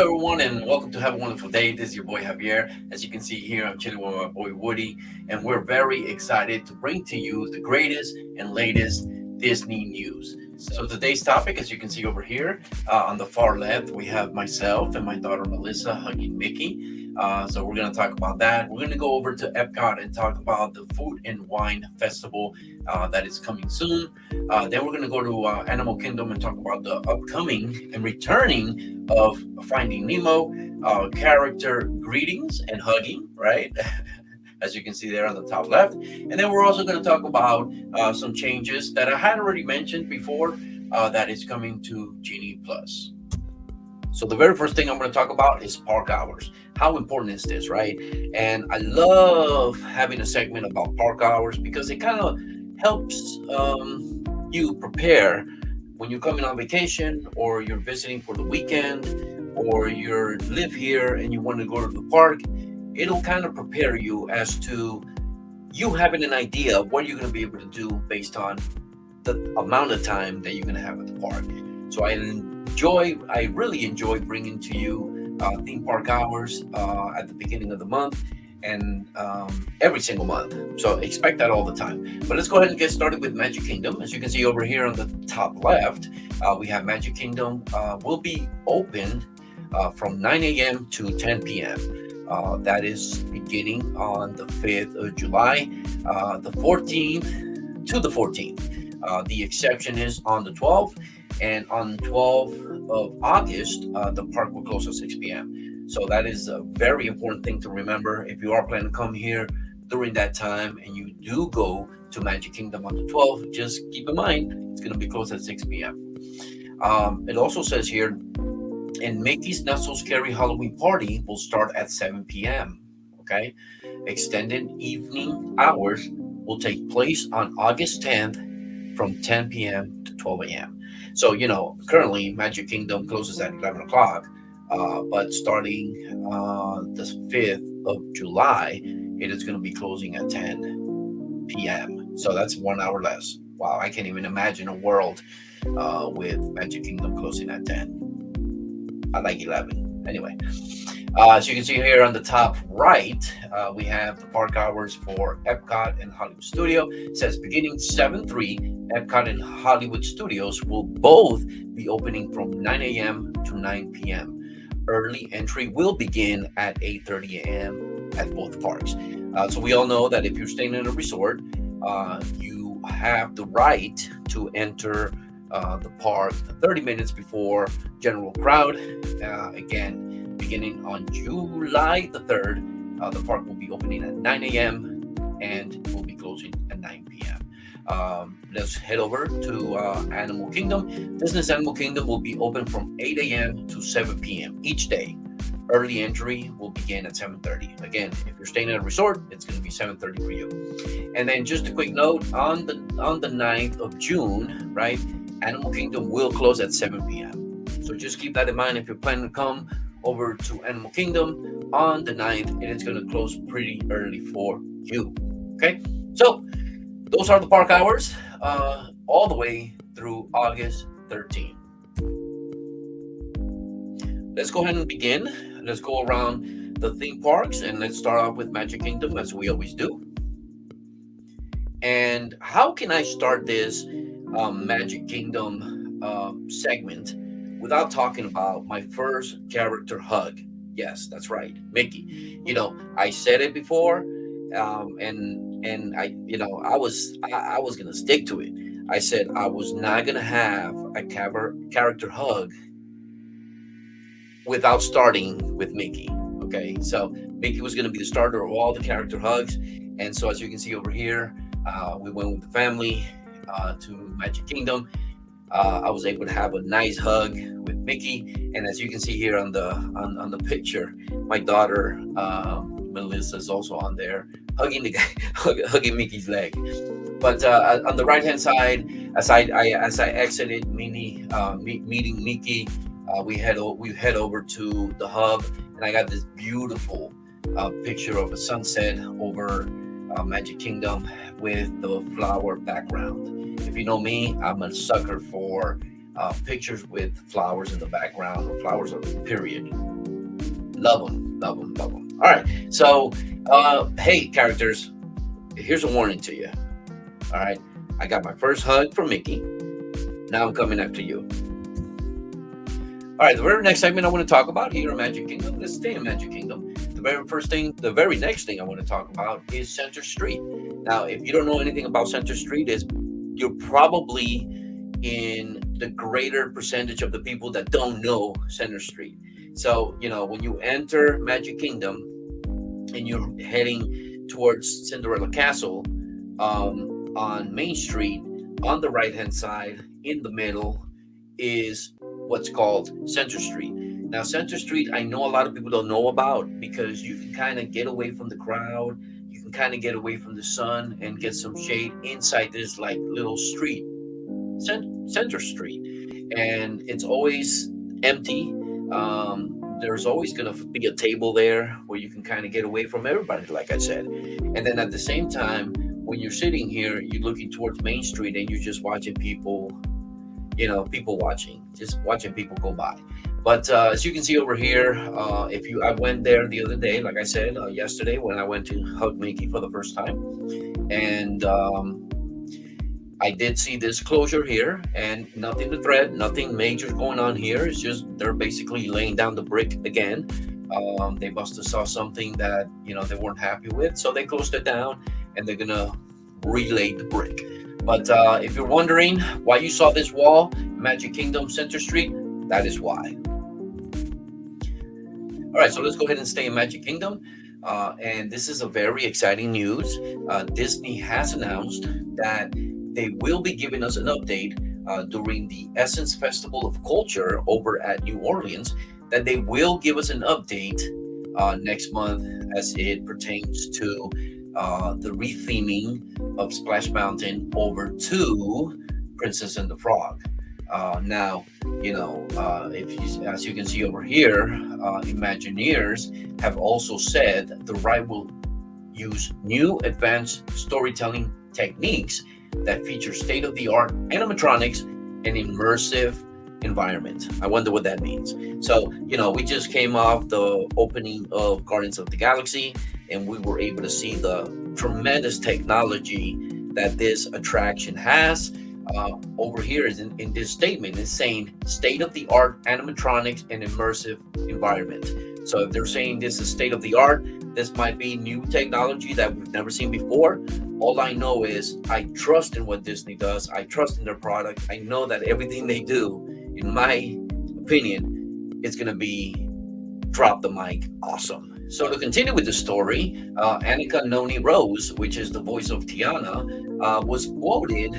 everyone, and welcome to Have a Wonderful Day. This is your boy Javier. As you can see here, I'm chilling with my boy Woody, and we're very excited to bring to you the greatest and latest Disney news. So today's topic, as you can see over here on the far left, we have myself and my daughter Melissa hugging Mickey. So we're going to talk about that. We're going to go over to Epcot and talk about the Food and Wine Festival that is coming soon. Then we're going to go to Animal Kingdom and talk about the upcoming and returning of Finding Nemo, character greetings and hugging, right? As you can see there on the top left. And then we're also going to talk about some changes that I had already mentioned before that is coming to Genie Plus. So the very first thing I'm going to talk about is park hours. How important is this, right? And I love having a segment about park hours because it kind of helps you prepare when you're coming on vacation or you're visiting for the weekend or you live here and you want to go to the park. It'll kind of prepare you as to you having an idea of what you're going to be able to do based on the amount of time that you're going to have at the park. So I really enjoy bringing to you theme park hours at the beginning of the month and every single month. So expect that all the time. But let's go ahead and get started with Magic Kingdom. As you can see over here on the top left, we have Magic Kingdom will be open from 9 a.m. to 10 p.m. That is beginning on the 5th of July, the 14th to the 14th. The exception is on the 12th, and on 12th of August, the park will close at 6 p.m. So that is a very important thing to remember. If you are planning to come here during that time and you do go to Magic Kingdom on the 12th, just keep in mind it's going to be closed at 6 p.m. It also says here, and Mickey's Not So Scary Halloween Party will start at 7 p.m. Okay, extended evening hours will take place on August 10th from 10 p.m. to 12 a.m. So currently Magic Kingdom closes at 11 o'clock, but starting the 5th of July, it is going to be closing at 10 p.m. So that's 1 hour less. Wow, I can't even imagine a world with Magic Kingdom closing at 10. I like 11. Anyway, as you can see here on the top right, we have the park hours for Epcot and Hollywood Studio. It says beginning 7/3, Epcot and Hollywood Studios will both be opening from 9 a.m. to 9 p.m. Early entry will begin at 8:30 a.m. at both parks. So we all know that if you're staying in a resort, you have the right to enter the park 30 minutes before general crowd. Again, beginning on July the 3rd, the park will be opening at 9 a.m. and will be closing at 9 p.m. Let's head over to Animal Kingdom. Business Animal Kingdom will be open from 8 a.m. to 7 p.m. each day. Early entry will begin at 7:30. Again, if you're staying at a resort, it's going to be 7:30 for you. And then just a quick note on the 9th of June, right? Animal Kingdom will close at 7 p.m. So just keep that in mind if you're planning to come over to Animal Kingdom on the 9th, it is going to close pretty early for you. Okay, so those are the park hours all the way through August 13th. Let's go ahead and begin. Let's go around the theme parks and let's start off with Magic Kingdom as we always do. And how can I start this Magic Kingdom segment without talking about my first character hug? Yes, that's right, Mickey. I said it before, and I was gonna stick to it. I said I was not gonna have a character hug without starting with Mickey. Okay, so Mickey was gonna be the starter of all the character hugs, and so as you can see over here, we went with the family to Magic Kingdom. I was able to have a nice hug with Mickey, and as you can see here on the picture, my daughter Melissa is also on there hugging the guy, hugging Mickey's leg. But on the right hand side, as I exited Minnie meeting Mickey, we head over to the hub, and I got this beautiful picture of a sunset over Magic Kingdom with the flower background. If you know me, I'm a sucker for pictures with flowers in the background, or flowers period. Love them, love them, love them. All right. So, hey, characters, here's a warning to you. All right. I got my first hug from Mickey. Now I'm coming after you. All right. The very next segment I want to talk about here in Magic Kingdom. Let's stay in Magic Kingdom. The very next thing I want to talk about is Center Street. Now, if you don't know anything about Center Street, you're probably in the greater percentage of the people that don't know Center Street. So, when you enter Magic Kingdom and you're heading towards Cinderella Castle, on Main Street, on the right hand side, in the middle, is what's called Center Street. Now, Center Street, I know a lot of people don't know about because you can kind of get away from the crowd. You can kind of get away from the sun and get some shade inside this like little street, Center Street, and it's always empty. There's always going to be a table there where you can kind of get away from everybody, like I said. And then at the same time, when you're sitting here, you're looking towards Main Street and you're just watching people, just watching people go by. But as you can see over here, I went there the other day, like I said, yesterday when I went to hug Mickey for the first time, and I did see this closure here, and nothing to threat, nothing major going on here. It's just they're basically laying down the brick again. They must have saw something that they weren't happy with, so they closed it down, and they're gonna relay the brick. But if you're wondering why you saw this wall, Magic Kingdom Center Street, that is why. All right, so let's go ahead and stay in Magic Kingdom. And this is a very exciting news. Disney has announced that they will be giving us an update during the Essence Festival of Culture over at New Orleans, that they will give us an update next month as it pertains to the retheming of Splash Mountain over to Princess and the Frog. Now, as you can see over here, Imagineers have also said the ride will use new advanced storytelling techniques that feature state-of-the-art animatronics and immersive environment. I wonder what that means. So, we just came off the opening of Guardians of the Galaxy, and we were able to see the tremendous technology that this attraction has. Over here is in this statement is saying state-of-the-art animatronics and immersive environment. So if they're saying this is state-of-the-art, this might be new technology that we've never seen before. All I know is I trust in what Disney does. I trust in their product. I know that everything they do, in my opinion, it's going to be drop the mic awesome. So to continue with the story, Annika Noni Rose, which is the voice of Tiana, was quoted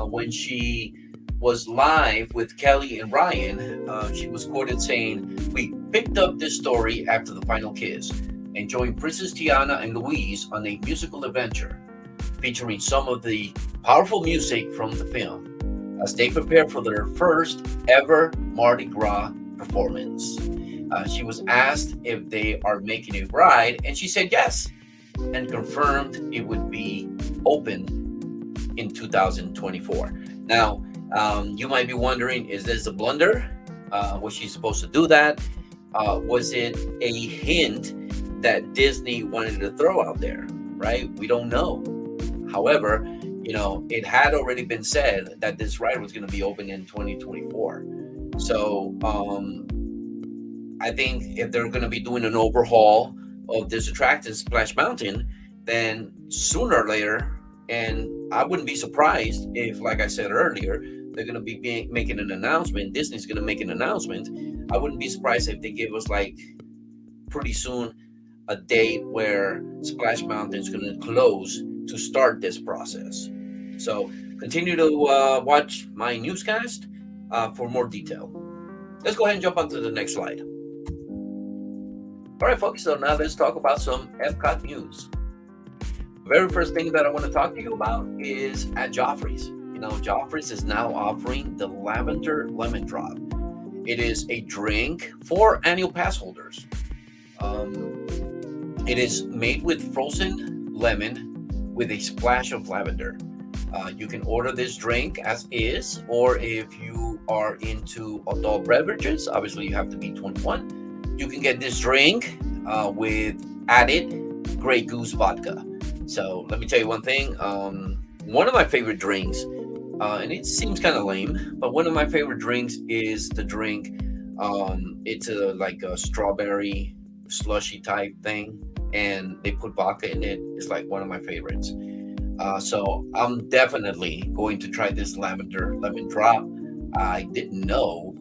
when she was live with Kelly and Ryan. She was quoted saying, "We picked up this story after the final kiss and joined Princess Tiana and Louise on a musical adventure featuring some of the powerful music from the film as they prepare for their first ever Mardi Gras performance." She was asked if they are making a ride, and she said yes, and confirmed it would be open in 2024. Now, you might be wondering, is this a blunder? Was she supposed to do that? Was it a hint that Disney wanted to throw out there, right? We don't know. However, it had already been said that this ride was going to be open in 2024. So, I think if they're going to be doing an overhaul of this attraction, Splash Mountain, then sooner or later, and I wouldn't be surprised if, like I said earlier, they're going to be making an announcement. Disney's going to make an announcement. I wouldn't be surprised if they give us pretty soon a date where Splash Mountain is going to close to start this process. So continue to watch my newscast for more detail. Let's go ahead and jump onto the next slide. All right, folks, so now let's talk about some Epcot news. The very first thing that I want to talk to you about is at Joffrey's. Joffrey's is now offering the Lavender Lemon Drop. It is a drink for annual pass holders. It is made with frozen lemon with a splash of lavender. You can order this drink as is, or if you are into adult beverages, obviously you have to be 21. you can get this drink with added Grey Goose vodka. So let me tell you one thing. One of my favorite drinks, and it seems kind of lame, but one of my favorite drinks is the drink. It's like a strawberry slushy type thing, and they put vodka in it. It's like one of my favorites. So I'm definitely going to try this lavender lemon drop. I didn't know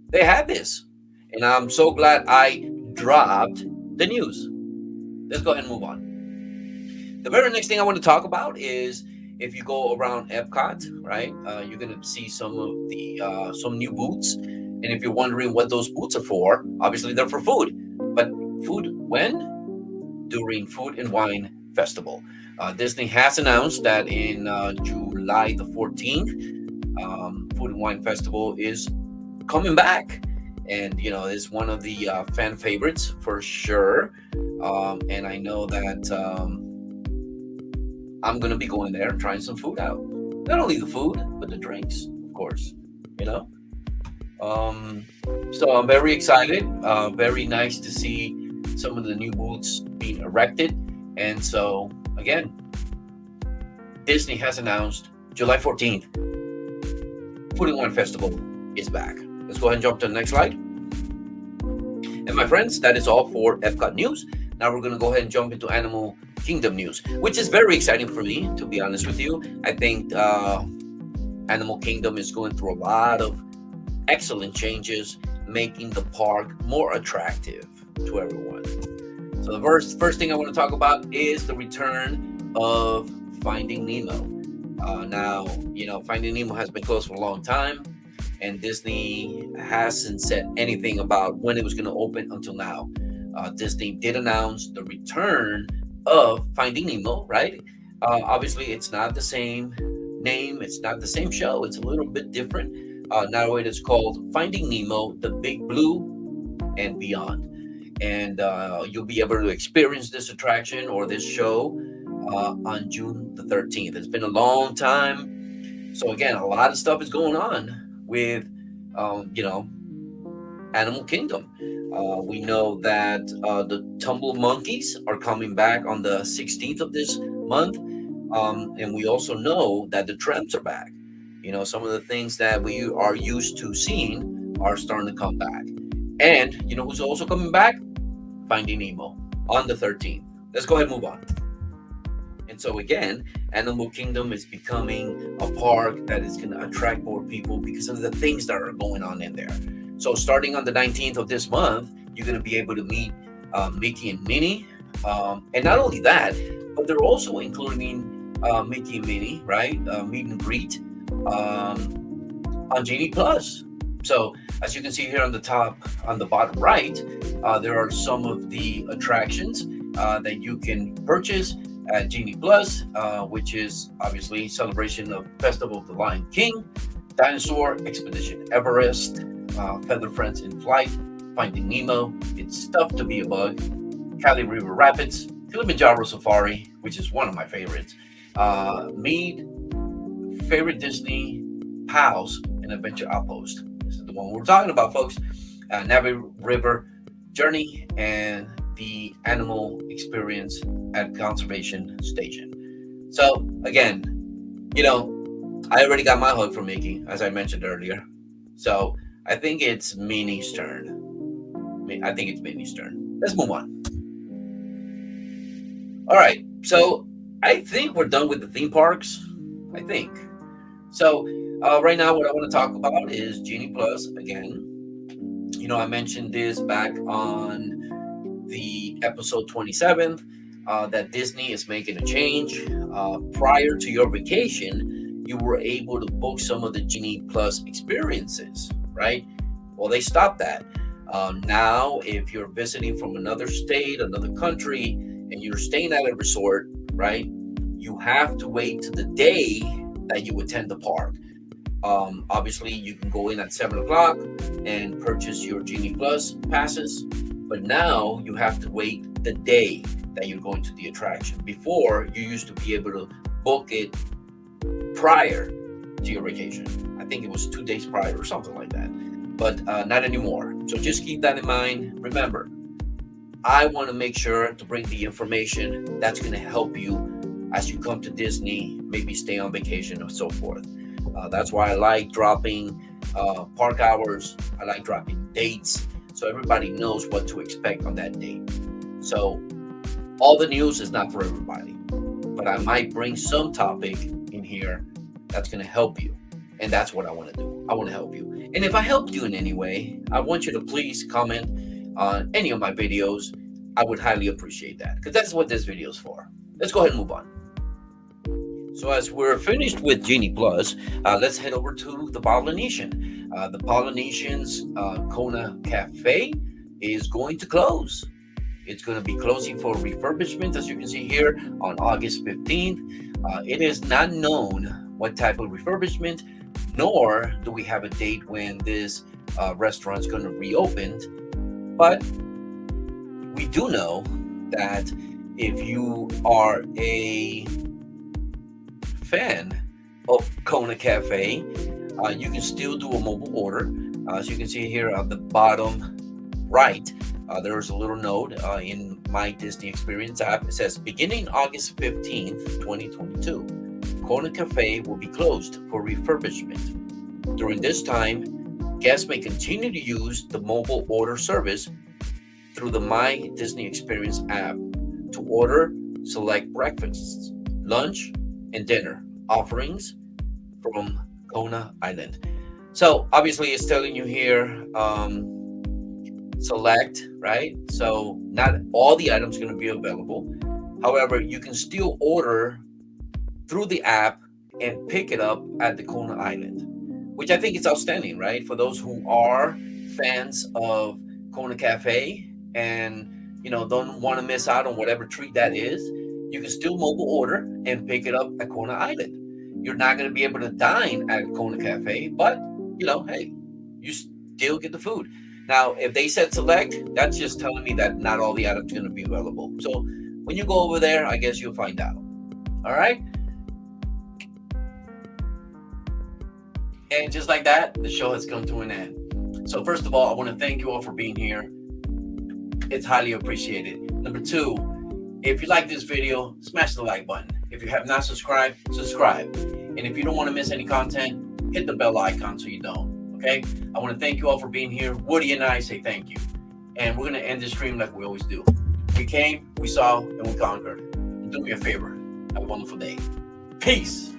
they had this, and I'm so glad I dropped the news. Let's go ahead and move on. The very next thing I want to talk about is if you go around Epcot, right? You're gonna see some of the some new booths, and if you're wondering what those booths are for, obviously they're for food. But food when? During Food and Wine Festival. Disney has announced that in July the 14th, Food and Wine Festival is coming back. And, it's one of the fan favorites for sure. And I know that I'm going to be going there and trying some food out. Not only the food, but the drinks, of course, you know. Um, so I'm very excited. Very nice to see some of the new booths being erected. And so, again, Disney has announced July 14th, Food and Wine Festival is back. Let's go ahead and jump to the next slide. And my friends, that is all for Epcot news. Now we're going to go ahead and jump into Animal Kingdom news, which is very exciting for me, to be honest with you. I think Animal Kingdom is going through a lot of excellent changes, making the park more attractive to everyone. So the first thing I want to talk about is the return of Finding Nemo. Now, Finding Nemo has been closed for a long time, and Disney hasn't said anything about when it was going to open until now. Disney did announce the return of Finding Nemo, right? Obviously, it's not the same name, it's not the same show, it's a little bit different. Now it is called Finding Nemo, The Big Blue and Beyond. And you'll be able to experience this attraction or this show on June the 13th. It's been a long time. So, again, a lot of stuff is going on with, Animal Kingdom. We know that the Tumble Monkeys are coming back on the 16th of this month. And we also know that the Tramps are back. Some of the things that we are used to seeing are starting to come back. And who's also coming back? Finding Nemo on the 13th. Let's go ahead and move on. And so again, Animal Kingdom is becoming a park that is going to attract more people because of the things that are going on in there. So starting on the 19th of this month, you're going to be able to meet Mickey and Minnie. And not only that, but they're also including Mickey and Minnie, right? Meet and greet on Genie Plus. So as you can see here on the bottom right, there are some of the attractions that you can purchase at Genie Plus, which is obviously celebration of Festival of the Lion King, Dinosaur Expedition Everest, Feather Friends in Flight, Finding Nemo, It's Tough to Be a Bug, Cali River Rapids, Kilimanjaro Safari, which is one of my favorites, Mead, favorite Disney pals, and Adventure Outpost. This is the one we're talking about, folks. Navi River Journey and the Animal Experience at Conservation Station. So again, I already got my hug from Mickey, as I mentioned earlier. So I think it's Minnie's turn. I think it's Minnie's turn. Let's move on. All right. So I think we're done with the theme parks. I think. So right now, what I want to talk about is Genie Plus again. I mentioned this back on the episode 27 that Disney is making a change. Prior to your vacation, you were able to book some of the Genie Plus experiences, right? Well, they stopped that. Now, if you're visiting from another state, another country, and you're staying at a resort, right, you have to wait to the day that you attend the park. Obviously, you can go in at 7 o'clock and purchase your Genie Plus passes, but now you have to wait the day that you're going to the attraction. Before, you used to be able to book it prior to your vacation. I think it was 2 days prior or something like that, but not anymore. So just keep that in mind. Remember, I want to make sure to bring the information that's going to help you as you come to Disney, maybe stay on vacation or so forth. That's why I like dropping park hours. I like dropping dates so everybody knows what to expect on that date. So all the news is not for everybody, but I might bring some topic in here that's going to help you. And that's what I want to do. I want to help you. And if I helped you in any way, I want you to please comment on any of my videos. I would highly appreciate that because that's what this video is for. Let's go ahead and move on. So as we're finished with Genie Plus, let's head over to the Polynesian. The Polynesian's Kona Cafe is going to close. It's going to be closing for refurbishment, as you can see here, on August 15th. It is not known what type of refurbishment, nor do we have a date when this restaurant is going to reopen. But we do know that if you are a fan of Kona Cafe, you can still do a mobile order. As you can see here on the bottom right, there's a little note in my Disney Experience app. It says, beginning August 15th, 2022, Kona Cafe will be closed for refurbishment. During this time, guests may continue to use the mobile order service through the My Disney Experience app to order select breakfasts, lunch, and dinner offerings from Kona Island. So obviously it's telling you here, select, right? So not all the items are going to be available. However, you can still order through the app and pick it up at the Kona Island, which I think is outstanding, right? For those who are fans of Kona Cafe and don't want to miss out on whatever treat that is, you can still mobile order and pick it up at Kona Island. You're not going to be able to dine at Kona Cafe, but hey, you still get the food. Now, if they said select, that's just telling me that not all the items are going to be available. So when you go over there, I guess you'll find out. All right. And just like that, the show has come to an end. So first of all, I want to thank you all for being here. It's highly appreciated. Number two, if you like this video, smash the like button. If you have not subscribed, subscribe. And if you don't want to miss any content, hit the bell icon so you don't. Okay? I want to thank you all for being here. Woody and I say thank you. And we're going to end this stream like we always do. We came, we saw, and we conquered. Do me a favor. Have a wonderful day. Peace.